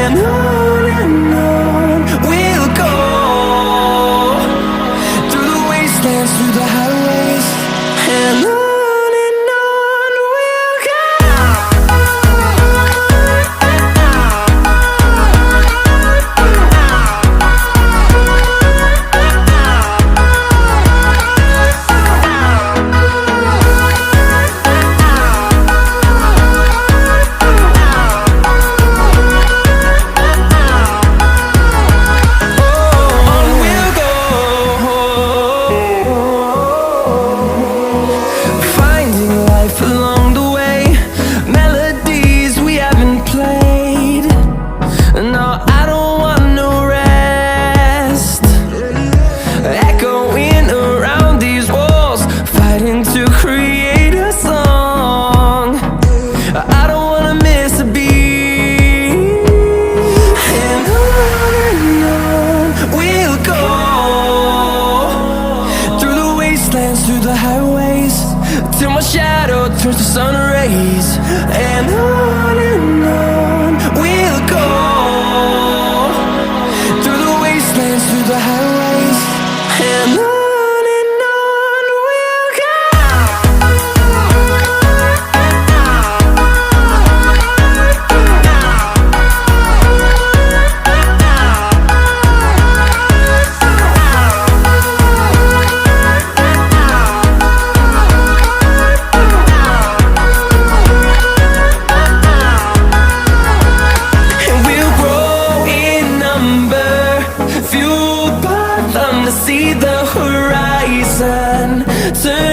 and on we'll go, through the wastelands, through the highways, and on. Along the way, melodies we haven't played. No, I don't want no rest. Echoing around these walls, fighting to create a song. I don't wanna miss a beat. And on we'll go, through the wastelands, through the highways, till my shadow turns to sun rays. And on we'll go, through the wastelands, through the highways, and on. See the horizon turn